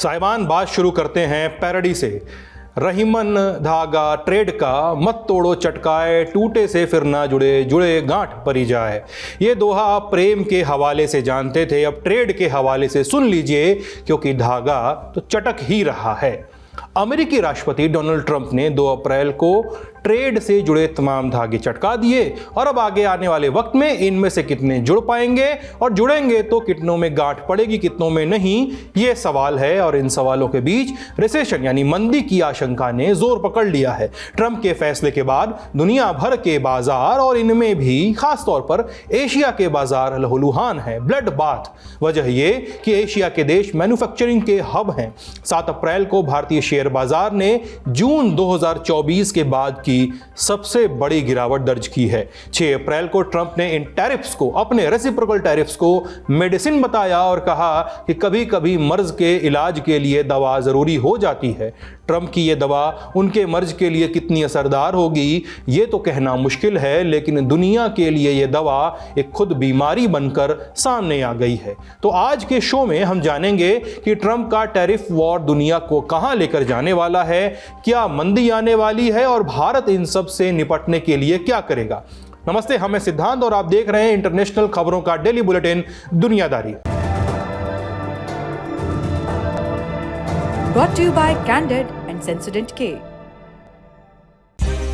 साहिबान बात शुरू करते हैं पैरडी से। रहीमन धागा ट्रेड का, मत तोड़ो चटकाए, टूटे से फिर ना जुड़े, जुड़े गांठ परी जाए। ये दोहा आप प्रेम के हवाले से जानते थे, अब ट्रेड के हवाले से सुन लीजिए, क्योंकि धागा तो चटक ही रहा है। अमेरिकी राष्ट्रपति डोनाल्ड ट्रंप ने 2 अप्रैल को ट्रेड से जुड़े तमाम धागे चटका दिए और अब आगे आने वाले वक्त में इनमें से कितने जुड़ पाएंगे और जुड़ेंगे तो कितनों में गांठ पड़ेगी, कितनों में नहीं, ये सवाल है। और इन सवालों के बीच रिसेशन यानी मंदी की आशंका ने जोर पकड़ लिया है। ट्रंप के फैसले के बाद दुनिया भर के बाजार और इनमें भी खासतौर पर एशिया के बाजार लहूलुहान है, ब्लड बाथ। वजह ये कि एशिया के देश मैन्युफैक्चरिंग के हब हैं। 7 अप्रैल को भारतीय शेयर बाजार ने जून 2024 के बाद की सबसे बड़ी गिरावट दर्ज की है। 6 अप्रैल को ट्रंप ने इन टैरिफ्स को, अपने रेसिप्रोकल टैरिफ्स को मेडिसिन बताया और कहा कि कभी कभी मर्ज के इलाज के लिए दवा जरूरी हो जाती है। ट्रंप की यह दवा उनके मर्ज के लिए कितनी असरदार होगी ये तो कहना मुश्किल है, लेकिन दुनिया के लिए यह दवा एक खुद बीमारी बनकर सामने आ गई है। तो आज के शो में हम जानेंगे कि ट्रंप का टैरिफ वॉर दुनिया को कहां लेकर जाने वाला है, क्या मंदी आने वाली है और भारत इन सब से निपटने के लिए क्या करेगा। नमस्ते, हम हैं सिद्धांत और आप देख रहे हैं इंटरनेशनल खबरों का डेली बुलेटिन दुनियादारी। Brought to you by Candid and Sensodyne K.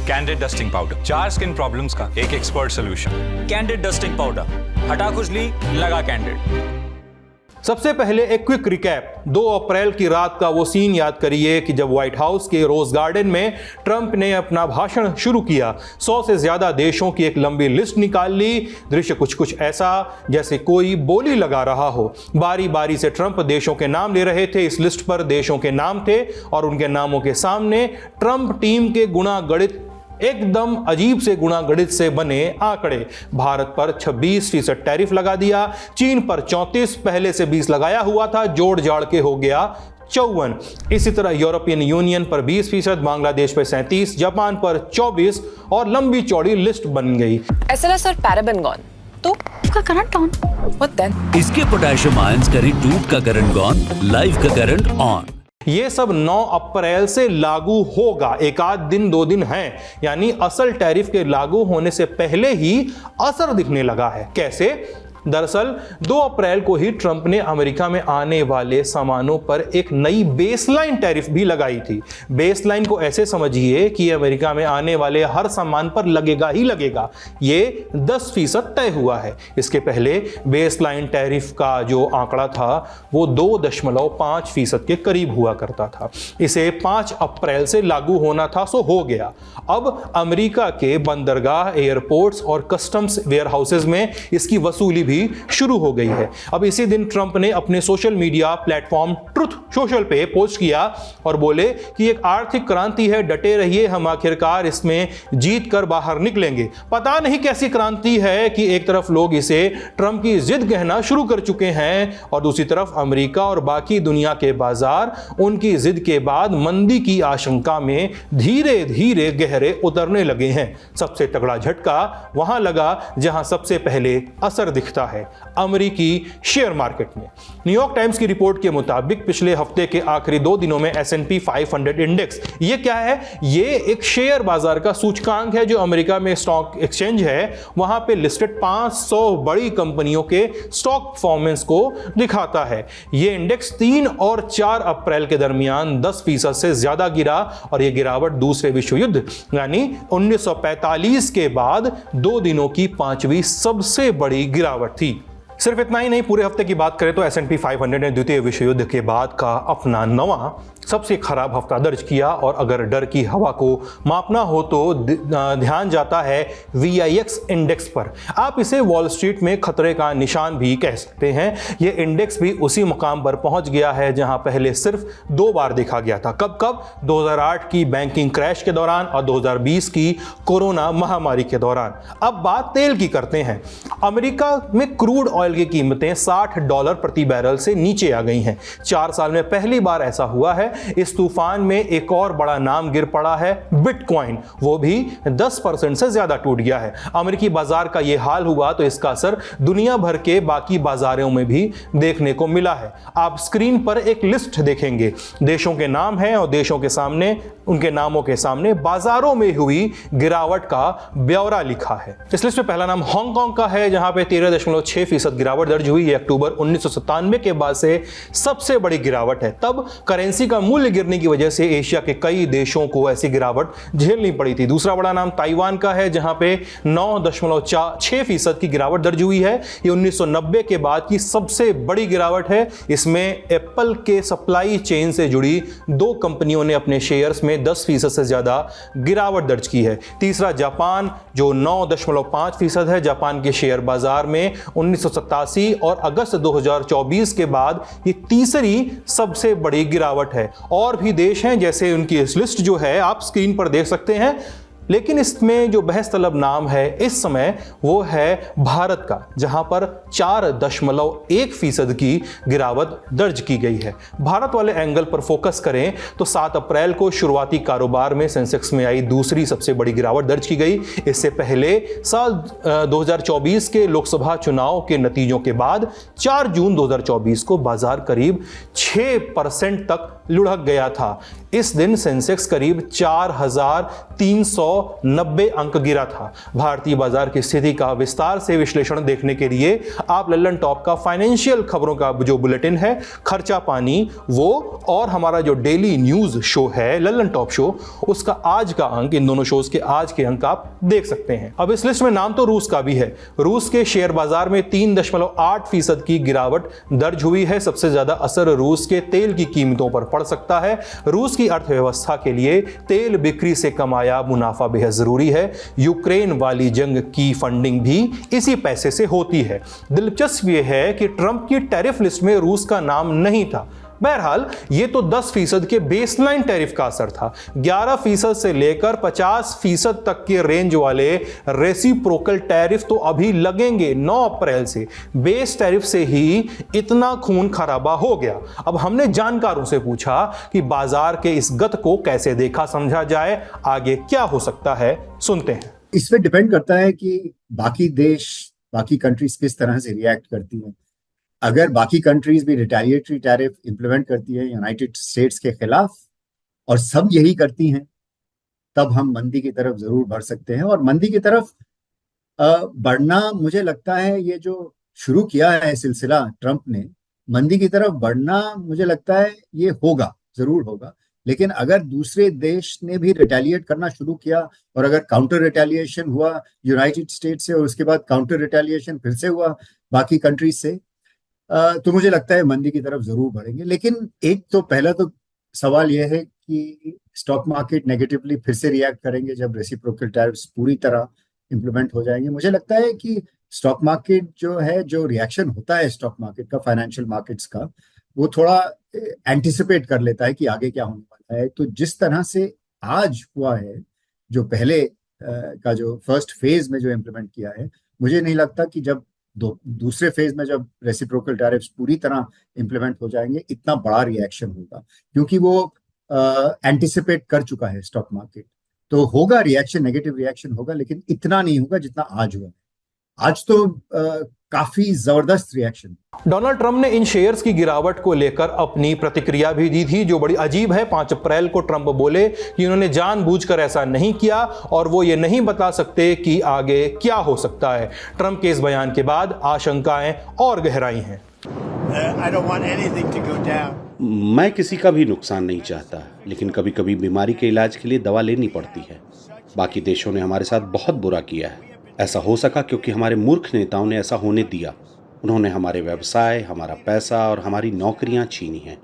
Candid dusting powder, 4 skin problems का एक expert solution. Candid dusting powder, हटा खुजली, लगा कैंडिड। सबसे पहले एक क्विक रिकैप। 2 अप्रैल की रात का वो सीन याद करिए कि जब व्हाइट हाउस के रोज गार्डन में ट्रंप ने अपना भाषण शुरू किया। 100 से ज्यादा देशों की एक लंबी लिस्ट निकाल ली। दृश्य कुछ ऐसा जैसे कोई बोली लगा रहा हो। बारी बारी से ट्रंप देशों के नाम ले रहे थे। इस लिस्ट पर देशों के नाम थे और उनके नामों के सामने ट्रंप टीम के गुणागणित, एकदम अजीब से गुणागणित से बने आंकड़े। भारत पर 26% टैरिफ लगा दिया, चीन पर 34, पहले से 20 लगाया हुआ था, जोड़ जाड़ के हो गया 54। इसी तरह यूरोपियन यूनियन पर 20%, बांग्लादेश पर 37, जापान पर 24 और लंबी चौड़ी लिस्ट बन गई। SLS और पैराबेन गॉन, तो इसका करंट ऑन। What then? इसके पोटेशियम आयंस करें टूट का करंट गॉन, लाइव का करंट ऑन। ये सब 9 अप्रैल से लागू होगा। एक आध दिन 2 दिन हैं, यानी असल टैरिफ के लागू होने से पहले ही असर दिखने लगा है। कैसे? दरअसल 2 अप्रैल को ही ट्रंप ने अमेरिका में आने वाले सामानों पर एक नई बेसलाइन टैरिफ भी लगाई थी। बेसलाइन को ऐसे समझिए कि अमेरिका में आने वाले हर सामान पर लगेगा ही लगेगा। ये 10% तय हुआ है। इसके पहले बेसलाइन टैरिफ का जो आंकड़ा था वो 2.5% के करीब हुआ करता था। इसे 5 अप्रैल से लागू होना था, सो हो गया। अब अमेरिका के बंदरगाह, एयरपोर्ट्स और कस्टम्स वेयर हाउसेज में इसकी वसूली भी शुरू हो गई है। अब इसी दिन ट्रंप ने अपने social media platform truth social पे पोस्ट किया और बोले कि एक आर्थिक क्रांति है, डटे रहिए, हम आखिरकार इसमें जीत कर बाहर निकलेंगे। पता नहीं कैसी क्रांति है कि एक तरफ लोग इसे ट्रंप की जिद कहना शुरू कर चुके हैं और दूसरी तरफ अमेरिका और बाकी दुनिया के बाजार उनकी जिद के बाद मंदी की आशंका में धीरे धीरे गहरे उतरने लगे हैं। सबसे तगड़ा झटका वहां लगा जहां सबसे पहले असर दिखता है, अमेरिकी शेयर मार्केट में। न्यूयॉर्क टाइम्स की रिपोर्ट के मुताबिक पिछले हफ्ते के आखिरी 2 दिनों में S&P 500 इंडेक्स, ये क्या है? ये एक शेयर बाजार का सूचकांक है जो अमेरिका में स्टॉक एक्सचेंज है, वहां पे लिस्टेड 500 बड़ी कंपनियों के स्टॉक परफॉर्मेंस को दिखाता है। ये इंडेक्स 3 और 4 अप्रैल के दरमियान 10% से ज्यादा गिरा और यह गिरावट दूसरे विश्व युद्ध यानी 1945 के बाद 2 दिनों की 5वीं सबसे बड़ी गिरावट थी। सिर्फ इतना ही नहीं, पूरे हफ्ते की बात करें तो S&P 500 ने द्वितीय विश्व युद्ध के बाद का अपना नवा सबसे खराब हफ्ता दर्ज किया और अगर डर की हवा को मापना हो तो ध्यान जाता है VIX इंडेक्स पर। आप इसे वॉल स्ट्रीट में खतरे का निशान भी कह सकते हैं। यह इंडेक्स भी उसी मुकाम पर पहुंच गया है जहां पहले सिर्फ 2 बार देखा गया था। कब? 2008 की बैंकिंग क्रैश के दौरान और 2020 की कोरोना महामारी के दौरान। अब बात तेल की करते हैं। अमेरिका में क्रूड ऑयल की कीमतें $60 प्रति बैरल से नीचे आ गई हैं। 4 साल में पहली बार ऐसा हुआ है। इस तूफान में एक और बड़ा नाम गिर पड़ा है, बिटकॉइन। वो भी 10% से ज्यादा टूट गया है। अमेरिकी बाजार का यह हाल हुआ तो इसका असर दुनिया भर के बाकी बाजारों में भी देखने को मिला है। आप स्क्रीन पर एक लिस्ट देखेंगे, देशों के नाम हैं और देशों के सामने, उनके नामों के सामने बाजारों में हुई गिरावट का ब्यौरा लिखा है। इस लिस्ट में पहला नाम हांगकांग का है, जहां पे 13.6% गिरावट दर्ज हुई है। अक्टूबर 1997 के बाद से सबसे बड़ी गिरावट है। तब करेंसी का मूल्य गिरने की वजह से एशिया के कई देशों को ऐसी गिरावट झेलनी पड़ी थी। दूसरा बड़ा नाम ताइवान का है, जहां पे 9.6% की गिरावट दर्ज हुई है। ये 1990 के बाद की सबसे बड़ी गिरावट है। इसमें एप्पल के सप्लाई चेन से जुड़ी 2 कंपनियों ने अपने शेयर्स में 10% से ज्यादा गिरावट दर्ज की है। तीसरा जापान, जो 9.5% है। जापान के शेयर बाजार में 1987 और अगस्त 2024 के बाद ये तीसरी सबसे बड़ी गिरावट है। और भी देश हैं, जैसे उनकी इस लिस्ट जो है आप स्क्रीन पर देख सकते हैं, लेकिन इसमें जो बहस तलब नाम है इस समय वो है भारत का, जहां पर 4.1% की गिरावट दर्ज की गई है। भारत वाले एंगल पर फोकस करें तो 7 अप्रैल को शुरुआती कारोबार में सेंसेक्स में आई दूसरी सबसे बड़ी गिरावट दर्ज की गई। इससे पहले साल 2024 के लोकसभा चुनाव के नतीजों के बाद 4 जून 2024 को बाजार करीब 6% तक लुढ़क गया था। इस दिन सेंसेक्स करीब 4,390 अंक गिरा था। भारतीय बाजार की स्थिति का विस्तार से विश्लेषण देखने के लिए आप लल्लन टॉप का फाइनेंशियल खबरों का जो बुलेटिन है, खर्चा पानी, वो और हमारा जो डेली न्यूज शो है लल्लन टॉप शो, उसका आज का अंक, इन दोनों शोज के आज के अंक आप देख सकते हैं। अब इस लिस्ट में नाम तो रूस का भी है। रूस के शेयर बाजार में 3.8% की गिरावट दर्ज हुई है। सबसे ज्यादा असर रूस के तेल की कीमतों पर पड़ सकता है। रूस की अर्थव्यवस्था के लिए तेल बिक्री से कमाया मुनाफा बेहद जरूरी है। यूक्रेन वाली जंग की फंडिंग भी इसी पैसे से होती है। दिलचस्प यह है कि ट्रंप की टैरिफ लिस्ट में रूस का नाम नहीं था। बहरहाल ये तो 10% के बेसलाइन टैरिफ का असर था। 11% से लेकर 50% तक के रेंज वाले रेसिप्रोकल टैरिफ तो अभी लगेंगे 9 अप्रैल से। बेस टैरिफ से ही इतना खून खराबा हो गया। अब हमने जानकारों से पूछा कि बाजार के इस गत को कैसे देखा समझा जाए, आगे क्या हो सकता है, सुनते हैं। इसमें डिपेंड करता है कि बाकी देश, बाकी कंट्रीज किस तरह से रिएक्ट करती हैं। अगर बाकी कंट्रीज भी रिटेलिएटरी टैरिफ इंप्लीमेंट करती है यूनाइटेड स्टेट्स के खिलाफ और सब यही करती हैं, तब हम मंदी की तरफ जरूर बढ़ सकते हैं। और मंदी की तरफ बढ़ना, मुझे लगता है ये जो शुरू किया है सिलसिला ट्रंप ने, मंदी की तरफ बढ़ना, मुझे लगता है ये होगा, जरूर होगा। लेकिन अगर दूसरे देश ने भी रिटेलिएट करना शुरू किया और अगर काउंटर रिटेलिएशन हुआ यूनाइटेड स्टेट्स से और उसके बाद काउंटर रिटेलिएशन फिर से हुआ बाकी कंट्रीज से, तो मुझे लगता है मंदी की तरफ जरूर बढ़ेंगे। लेकिन एक तो पहला तो सवाल यह है कि स्टॉक मार्केट नेगेटिवली फिर से रिएक्ट करेंगे जब रेसिप्रोकल टैरिफ्स पूरी तरह इंप्लीमेंट हो जाएंगे। मुझे लगता है कि स्टॉक मार्केट जो है, जो रिएक्शन होता है स्टॉक मार्केट का, फाइनेंशियल मार्केट्स का, वो थोड़ा एंटिसिपेट कर लेता है कि आगे क्या होने वाला है। तो जिस तरह से आज हुआ है, जो पहले का जो फर्स्ट फेज में जो इम्प्लीमेंट किया है, मुझे नहीं लगता कि जब दूसरे फेज में जब रेसिप्रोकल टैरिफ्स पूरी तरह इंप्लीमेंट हो जाएंगे इतना बड़ा रिएक्शन होगा, क्योंकि वो एंटिसिपेट कर चुका है स्टॉक मार्केट। तो होगा रिएक्शन, नेगेटिव रिएक्शन होगा, लेकिन इतना नहीं होगा जितना आज हुआ। आज तो काफी जबरदस्त रिएक्शन। डोनाल्ड ट्रंप ने इन शेयर्स की गिरावट को लेकर अपनी प्रतिक्रिया भी दी थी, जो बड़ी अजीब है। 5 अप्रैल को ट्रंप बोले कि उन्होंने जानबूझकर ऐसा नहीं किया और वो ये नहीं बता सकते कि आगे क्या हो सकता है। ट्रंप के इस बयान के बाद आशंकाएं और गहराई हैं। मैं किसी का भी नुकसान नहीं चाहता, लेकिन कभी कभी बीमारी के इलाज के लिए दवा लेनी पड़ती है। बाकी देशों ने हमारे साथ बहुत बुरा किया है। ऐसा हो सका क्योंकि हमारे मूर्ख नेताओं ने ऐसा होने दिया। उन्होंने हमारे व्यवसाय, हमारा पैसा और हमारी नौकरियां छीनी हैं।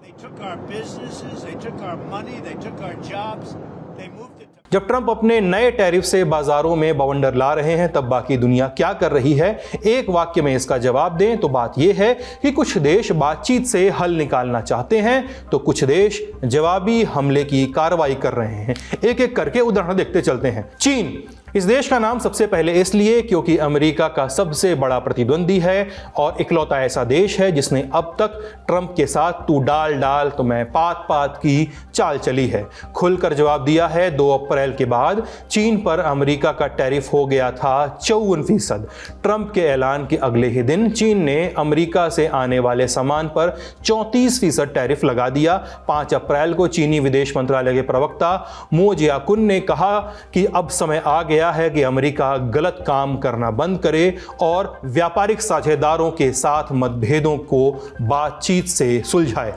जब ट्रंप अपने नए टैरिफ से बाजारों में बवंडर ला रहे हैं, तब बाकी दुनिया क्या कर रही है? एक वाक्य में इसका जवाब दें तो बात यह है कि कुछ देश बातचीत से हल निकालना चाहते हैं, तो कुछ देश जवाबी हमले की कार्रवाई कर रहे हैं। एक एक करके उदाहरण देखते चलते हैं। चीन इस देश का नाम सबसे पहले इसलिए क्योंकि अमेरिका का सबसे बड़ा प्रतिद्वंदी है और इकलौता ऐसा देश है जिसने अब तक ट्रंप के साथ तू डाल डाल तो मैं पात पात की चाल चली है। खुलकर जवाब दिया है। 2 अप्रैल के बाद चीन पर अमेरिका का टैरिफ हो गया था 54%। ट्रंप के ऐलान के अगले ही दिन चीन ने अमेरिका से आने वाले सामान पर 34% टैरिफ लगा दिया। 5 अप्रैल को चीनी विदेश मंत्रालय के प्रवक्ता मो जियाकुन ने कहा कि अब समय आ गया है कि अमेरिका गलत काम करना बंद करे और व्यापारिक साझेदारों के साथ मतभेदों को बातचीत से सुलझाए।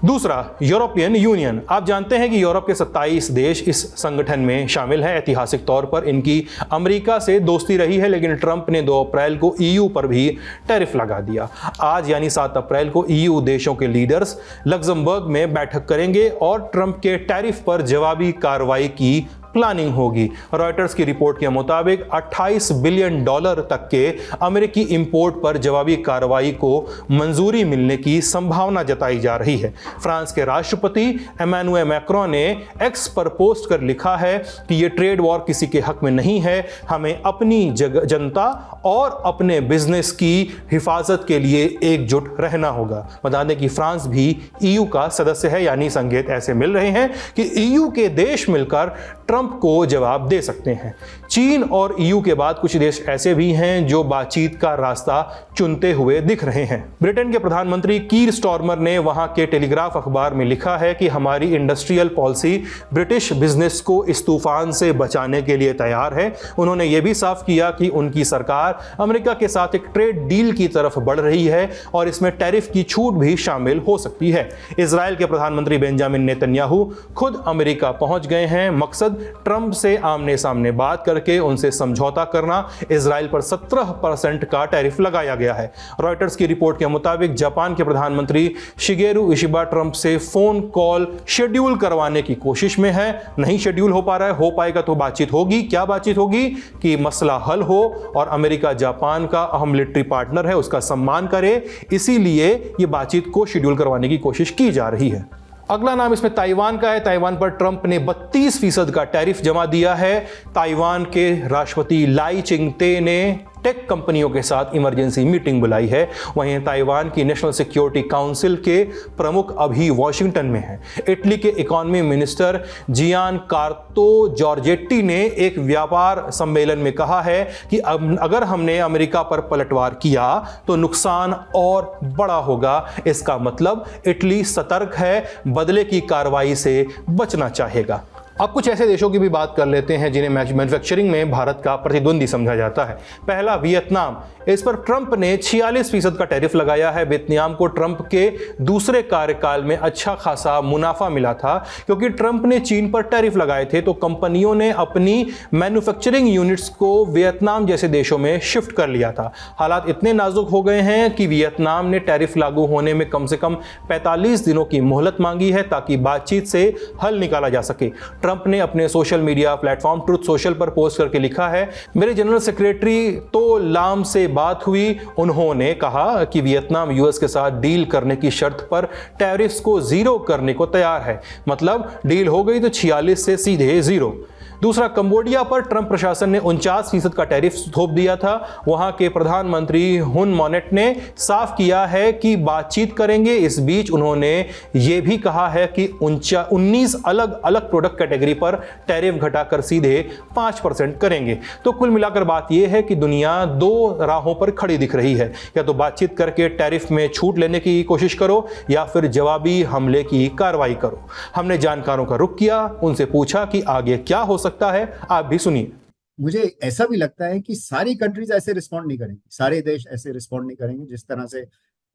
दूसरा, यूरोपियन यूनियन। आप जानते हैं कि यूरोप के 27 देश इस संगठन में शामिल हैं। ऐतिहासिक तौर पर इनकी अमेरिका से दोस्ती रही है, लेकिन ट्रंप ने 2 अप्रैल को ईयू पर भी टैरिफ लगा दिया। आज यानी 7 अप्रैल को ईयू देशों के लीडर्स लग्जमबर्ग में बैठक करेंगे और ट्रंप के टैरिफ पर जवाबी कार्रवाई की प्लानिंग होगी। रॉयटर्स की रिपोर्ट के मुताबिक $28 बिलियन तक के अमेरिकी इंपोर्ट पर जवाबी कार्रवाई को मंजूरी मिलने की संभावना जताई जा रही है। फ्रांस के राष्ट्रपति एमेनुएल मैक्रों ने एक्स पर पोस्ट कर लिखा है कि यह ट्रेड वॉर किसी के हक में नहीं है, हमें अपनी जनता और अपने बिजनेस की हिफाजत के लिए एकजुट रहना होगा। बता दें कि फ्रांस भी ईयू का सदस्य है, यानी संकेत ऐसे मिल रहे हैं कि ईयू के देश मिलकर ट्रंप को जवाब दे सकते हैं। चीन और ईयू के बाद कुछ देश ऐसे भी हैं जो बातचीत का रास्ता चुनते हुए दिख रहे हैं। ब्रिटेन के प्रधानमंत्री कीर स्टारमर ने वहां के टेलीग्राफ अखबार में लिखा है कि हमारी इंडस्ट्रियल पॉलिसी ब्रिटिश बिजनेस को इस तूफान से बचाने के लिए तैयार है। उन्होंने यह भी साफ किया कि उनकी सरकार अमेरिका के साथ एक ट्रेड डील की तरफ बढ़ रही है और इसमें टैरिफ की छूट भी शामिल हो सकती है। इजराइल के प्रधानमंत्री बेंजामिन नेतन्याहू खुद अमेरिका पहुंच गए हैं। मकसद ट्रंप से आमने सामने बात करके उनसे समझौता करना। इजराइल पर 17% का टैरिफ लगाया गया है। रॉयटर्स की रिपोर्ट के मुताबिक जापान के प्रधानमंत्री शिगेरू इशिबा ट्रंप से फोन कॉल शेड्यूल करवाने की कोशिश में है। नहीं शेड्यूल हो पा रहा है, हो पाएगा तो बातचीत होगी। क्या बातचीत होगी कि मसला हल हो और अमेरिका जापान का अहम मिलिट्री पार्टनर है, उसका सम्मान करे, इसीलिए यह बातचीत को शेड्यूल करवाने की कोशिश की जा रही है। अगला नाम इसमें ताइवान का है। ताइवान पर ट्रंप ने 32% का टैरिफ जमा दिया है। ताइवान के राष्ट्रपति लाई चिंगते ने टेक कंपनियों के साथ इमरजेंसी मीटिंग बुलाई है। वहीं ताइवान की नेशनल सिक्योरिटी काउंसिल के प्रमुख अभी वॉशिंगटन में हैं। इटली के इकोनॉमी मिनिस्टर जियान कार्लो जॉर्जेट्टी ने एक व्यापार सम्मेलन में कहा है कि अगर हमने अमेरिका पर पलटवार किया तो नुकसान और बड़ा होगा। इसका मतलब इटली सतर्क है, बदले की कार्रवाई से बचना चाहेगा। अब कुछ ऐसे देशों की भी बात कर लेते हैं जिन्हें मैन्युफैक्चरिंग में भारत का प्रतिद्वंदी समझा जाता है। पहला, वियतनाम। इस पर ट्रंप ने 46% का टैरिफ लगाया है। वियतनाम को ट्रंप के दूसरे कार्यकाल में अच्छा खासा मुनाफा मिला था। क्योंकि ट्रंप ने चीन पर टैरिफ लगाए थे तो कंपनियों ने अपनी मैन्युफैक्चरिंग यूनिट्स को वियतनाम जैसे देशों में शिफ्ट कर लिया था। हालात इतने नाजुक हो गए हैं कि वियतनाम ने टैरिफ लागू होने में कम से कम 45 दिनों की मोहलत मांगी है ताकि बातचीत से हल निकाला जा सके। ट्रंप ने अपने social media platform truth social पर पोस्ट करके लिखा है, मेरे जनरल सेक्रेटरी तो लाम से बात हुई। उन्होंने कहा कि वियतनाम यूएस के साथ डील करने की शर्त पर टैरिफ्स को 0 करने को तैयार है। मतलब डील हो गई तो 46 से सीधे 0। दूसरा, कंबोडिया पर ट्रंप प्रशासन ने 49% का टैरिफ थोप दिया था। वहां के प्रधानमंत्री हुन मोनेट ने साफ किया है कि बातचीत करेंगे। इस बीच उन्होंने यह भी कहा है कि 19 अलग अलग प्रोडक्ट कैटेगरी पर टैरिफ घटाकर सीधे 5% करेंगे। तो कुल मिलाकर बात यह है कि दुनिया 2 राहों पर खड़ी दिख रही है। या तो बातचीत करके टैरिफ में छूट लेने की कोशिश करो या फिर जवाबी हमले की कार्रवाई करो। हमने जानकारों का रुख किया, उनसे पूछा कि आगे क्या हो सकता है। आप भी सुनिए। मुझे ऐसा भी लगता है कि सारी कंट्रीज ऐसे रिस्पॉन्ड नहीं करेंगे, सारे देश ऐसे रिस्पॉन्ड नहीं करेंगे जिस तरह से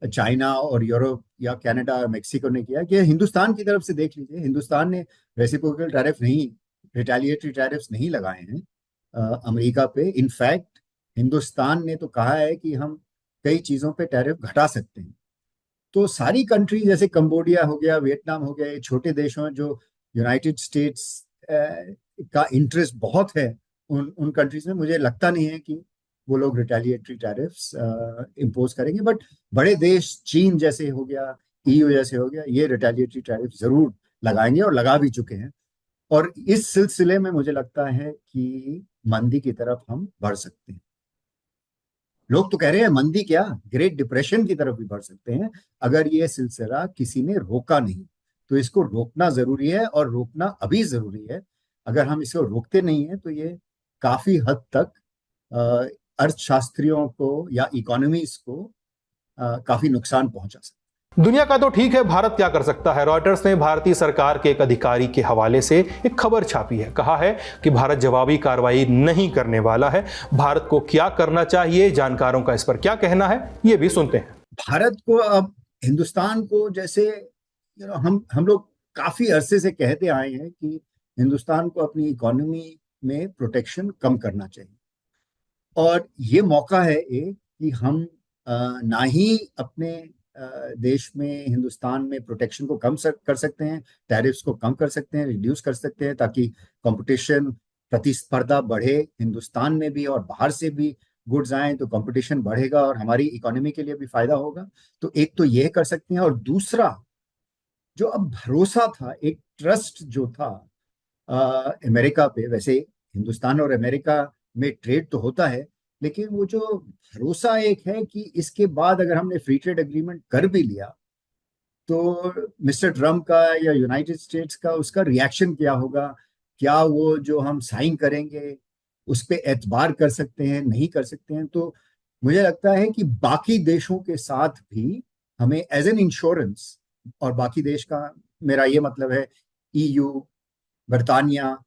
चाइना और यूरोप या कनाडा और मेक्सिको ने किया। कि हिंदुस्तान की तरफ से देख लीजिए, हिंदुस्तान ने रेसिप्रोकल टैरिफ नहीं, रिटेलिएटरी टैरिफ्स नहीं लगाए हैं अमेरिका पे। इनफैक्ट हिंदुस्तान ने तो कहा है कि हम कई चीजों पे टैरिफ घटा सकते हैं। तो सारी कंट्री जैसे कंबोडिया हो गया, वियतनाम हो गया, ये छोटे देश हैं जो यूनाइटेड स्टेट्स का इंटरेस्ट बहुत है उन कंट्रीज में। मुझे लगता नहीं है कि वो लोग रिटेलिएटरी टैरिफ्स इम्पोज करेंगे। बट बड़े देश चीन जैसे हो गया, ईयू जैसे हो गया, ये रिटेलिएटरी टैरिफ जरूर लगाएंगे और लगा भी चुके हैं। और इस सिलसिले में मुझे लगता है कि मंदी की तरफ हम बढ़ सकते हैं। लोग तो कह रहे हैं मंदी क्या, ग्रेट डिप्रेशन की तरफ भी बढ़ सकते हैं अगर ये सिलसिला किसी ने रोका नहीं। तो इसको रोकना जरूरी है और रोकना अभी जरूरी है। अगर हम इसको रोकते नहीं है तो ये काफी हद तक अर्थशास्त्रियों को या इकोनॉमीज को काफी नुकसान पहुंचा सकता है। दुनिया का तो ठीक है, भारत क्या कर सकता है। रॉयटर्स ने भारतीय सरकार के एक अधिकारी के हवाले से एक खबर छापी है। कहा है कि भारत जवाबी कार्रवाई नहीं करने वाला है। भारत को क्या करना चाहिए, जानकारों का इस पर क्या कहना है, ये भी सुनते हैं। भारत को अब हिंदुस्तान को जैसे हम लोग काफी अरसे से कहते आए हैं कि हिंदुस्तान को अपनी इकोनॉमी में प्रोटेक्शन कम करना चाहिए, और ये मौका है एक कि हम ना ही अपने देश में हिंदुस्तान में प्रोटेक्शन को कम कर सकते हैं, टैरिफ्स को कम कर सकते हैं, रिड्यूस कर सकते हैं, ताकि कंपटीशन, प्रतिस्पर्धा बढ़े हिंदुस्तान में भी और बाहर से भी गुड्स आए तो कंपटीशन बढ़ेगा और हमारी इकोनॉमी के लिए भी फायदा होगा। तो एक तो यह कर सकते हैं, और दूसरा जो अब भरोसा था, एक ट्रस्ट जो था अमेरिका पे, वैसे हिंदुस्तान और अमेरिका में ट्रेड तो होता है, लेकिन वो जो भरोसा एक है कि इसके बाद अगर हमने फ्री ट्रेड एग्रीमेंट कर भी लिया तो मिस्टर ट्रम्प का या यूनाइटेड स्टेट्स का उसका रिएक्शन क्या होगा, क्या वो जो हम साइन करेंगे उस पर एतबार कर सकते हैं, नहीं कर सकते हैं। तो मुझे लगता है कि बाकी देशों के साथ भी हमें एज एन इंश्योरेंस, और बाकी देश का मेरा ये मतलब है EU, बर्तानिया,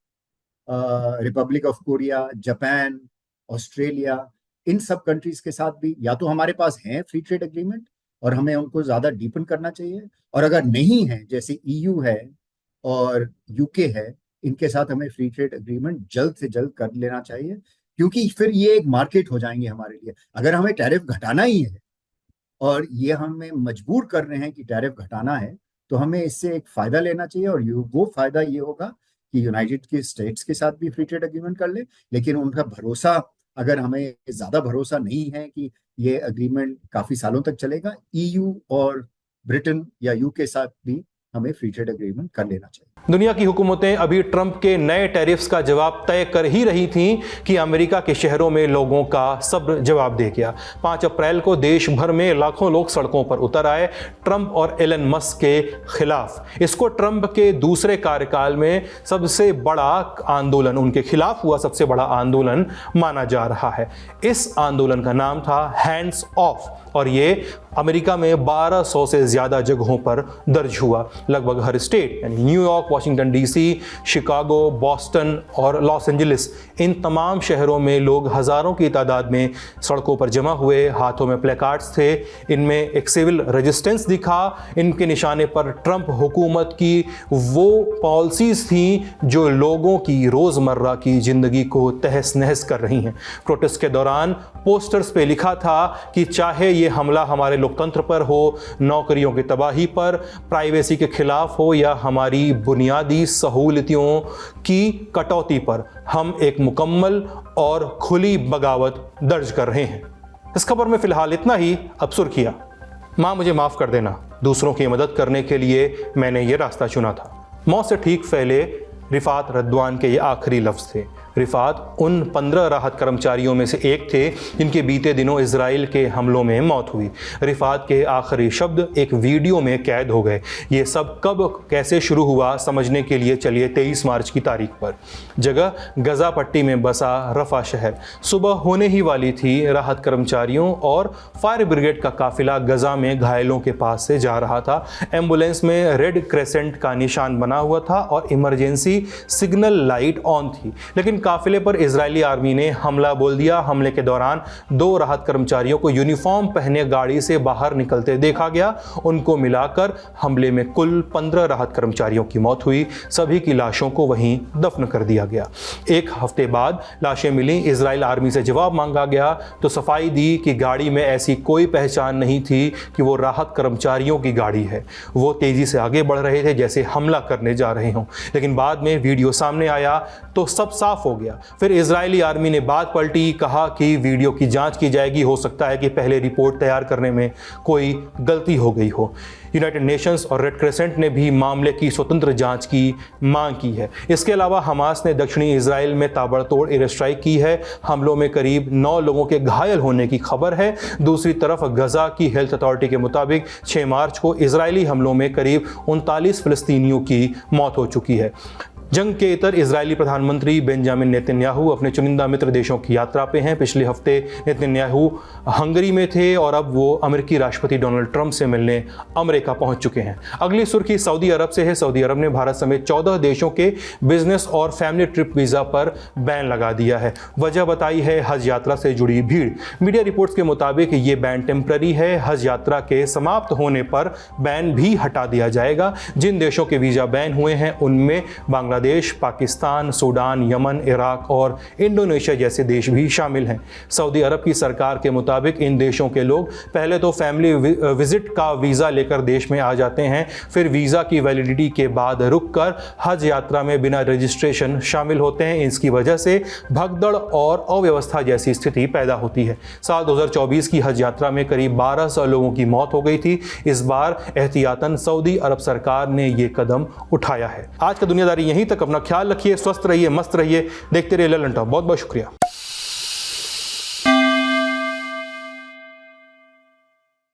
republic of Korea, Japan, Australia, इन सब कंट्रीज के साथ भी या तो हमारे पास है फ्री ट्रेड एग्रीमेंट और हमें उनको ज्यादा डीपन करना चाहिए, और अगर नहीं है, जैसे EU है और UK है, इनके साथ हमें फ्री ट्रेड एग्रीमेंट जल्द से जल्द कर लेना चाहिए, क्योंकि फिर ये एक मार्केट हो जाएंगे हमारे लिए। अगर हमें टैरिफ घटाना ही है और ये हमें मजबूर कर रहे हैं कि टैरिफ घटाना है, तो हमें इससे एक फायदा लेना चाहिए, और वो फायदा ये होगा कि यूनाइटेड के स्टेट्स के साथ भी फ्री ट्रेड एग्रीमेंट कर ले, लेकिन उनका भरोसा, अगर हमें ज्यादा भरोसा नहीं है कि ये एग्रीमेंट काफी सालों तक चलेगा, EU और ब्रिटेन या UK के साथ भी हमें फ्री ट्रेड एग्रीमेंट कर लेना चाहिए। दुनिया की हुकूमतें अभी ट्रंप के नए टैरिफ्स का जवाब तय कर ही रही थीं कि अमेरिका के शहरों में लोगों का सब्र जवाब दे गया। 5 अप्रैल को देश भर में लाखों लोग सड़कों पर उतर आए ट्रंप और एलन मस्क के खिलाफ। इसको ट्रंप के दूसरे कार्यकाल में सबसे बड़ा आंदोलन, उनके खिलाफ हुआ सबसे बड़ा आंदोलन माना जा रहा है। इस आंदोलन का नाम था हैंड्स ऑफ, और ये अमेरिका में 1200 से ज़्यादा जगहों पर दर्ज हुआ। लगभग हर स्टेट यानी New York, Washington DC, Chicago, Boston और लॉस एंजलिस, इन तमाम शहरों में लोग हज़ारों की तादाद में सड़कों पर जमा हुए। हाथों में प्लेकार्ड्स थे, इनमें एक सिविल रेजिस्टेंस दिखा। इनके निशाने पर ट्रंप हुकूमत की वो पॉलिसीज़ थी जो लोगों की रोज़मर्रा की ज़िंदगी को तहस नहस कर रही हैं। प्रोटेस्ट के दौरान पोस्टर्स पे लिखा था कि चाहे ये हमला हमारे लोकतंत्र पर हो, नौकरियों की तबाही पर, प्राइवेसी के खिलाफ हो या हमारी बुनियादी सहूलियतों की कटौती पर, हम एक मुकम्मल और खुली बगावत दर्ज कर रहे हैं। इस खबर में फिलहाल इतना ही। अब सुर्खियां। माँ मुझे माफ़ कर देना, दूसरों की मदद करने के लिए मैंने ये रास्ता चुना था। मौत से ठीक पहले रिफात रद्वान के ये आखिरी लफ्ज़ थे। रिफात उन 15 राहत कर्मचारियों में से एक थे जिनके बीते दिनों इजराइल के हमलों में मौत हुई। रिफात के आखिरी शब्द एक वीडियो में कैद हो गए। ये सब कब कैसे शुरू हुआ समझने के लिए चलिए 23 मार्च की तारीख पर। जगह गजा पट्टी में बसा रफा शहर। सुबह होने ही वाली थी। राहत कर्मचारियों और फायर ब्रिगेड का काफिला गजा में घायलों के पास से जा रहा था। एम्बुलेंस में रेड क्रेसेंट का निशान बना हुआ था और इमरजेंसी सिग्नल लाइट ऑन थी, लेकिन काफिले पर इजरायली आर्मी ने हमला बोल दिया। हमले के दौरान 2 राहत कर्मचारियों को यूनिफॉर्म पहने गाड़ी से बाहर निकलते देखा गया। उनको मिलाकर हमले में कुल 15 राहत कर्मचारियों की मौत हुई। सभी की लाशों को वहीं दफन कर दिया गया। 1 हफ्ते बाद लाशें मिली। इजराइल आर्मी से जवाब मांगा गया तो सफाई दी कि गाड़ी में ऐसी कोई पहचान नहीं थी कि वो राहत कर्मचारियों की गाड़ी है। वो तेजी से आगे बढ़ रहे थे जैसे हमला करने जा रहे हों, लेकिन बाद में वीडियो सामने आया तो सब साफ हो हो गया। फिर इजरायली आर्मी ने बात पलटी, कहा कि वीडियो की जांच की जाएगी, हो सकता है कि पहले रिपोर्ट तैयार करने में कोई गलती हो गई हो। यूनाइटेड नेशंस और रेड क्रिसेंट ने भी मामले की स्वतंत्र जांच की मांग की है। इसके अलावा हमास ने दक्षिणी इजराइल में ताबड़तोड़ एयर स्ट्राइक की है। हमलों में करीब 9 लोगों के घायल होने की खबर है। दूसरी तरफ गजा की हेल्थ अथॉरिटी के मुताबिक 6 मार्च को इजरायली हमलों में करीब 39 फिलिस्तीनियों की मौत हो चुकी है। जंग के इतर इजरायली प्रधानमंत्री बेंजामिन नेतन्याहू अपने चुनिंदा मित्र देशों की यात्रा पे हैं। पिछले हफ्ते नेतन्याहू हंगरी में थे और अब वो अमेरिकी राष्ट्रपति डोनाल्ड ट्रंप से मिलने अमेरिका पहुंच चुके हैं। अगली सुर्खी सऊदी अरब से है। सऊदी अरब ने भारत समेत 14 देशों के बिजनेस और फैमिली ट्रिप वीजा पर बैन लगा दिया है। वजह बताई है हज यात्रा से जुड़ी भीड़। मीडिया रिपोर्ट्स के मुताबिक ये बैन टेम्पररी है। हज यात्रा के समाप्त होने पर बैन भी हटा दिया जाएगा। जिन देशों के वीजा बैन हुए हैं उनमें Bangladesh, Pakistan, Sudan, Yemen, Iraq और इंडोनेशिया जैसे देश भी शामिल हैं। सऊदी अरब की सरकार के मुताबिक इन देशों के लोग पहले तो फैमिली विजिट का वीज़ा लेकर देश में आ जाते हैं, फिर वीज़ा की वैलिडिटी के बाद रुककर हज यात्रा में बिना रजिस्ट्रेशन शामिल होते हैं। इसकी वजह से भगदड़ और अव्यवस्था जैसी स्थिति पैदा होती है। साल 2024 की हज यात्रा में करीब 1200 लोगों की मौत हो गई थी। इस बार एहतियातन सऊदी अरब सरकार ने ये कदम उठाया है। आज का दुनियादारी यहीं तक। अपना ख्याल रखिए, स्वस्थ रहिए, मस्त रहिए, देखते रहिए ललन टॉप। बहुत बहुत शुक्रिया।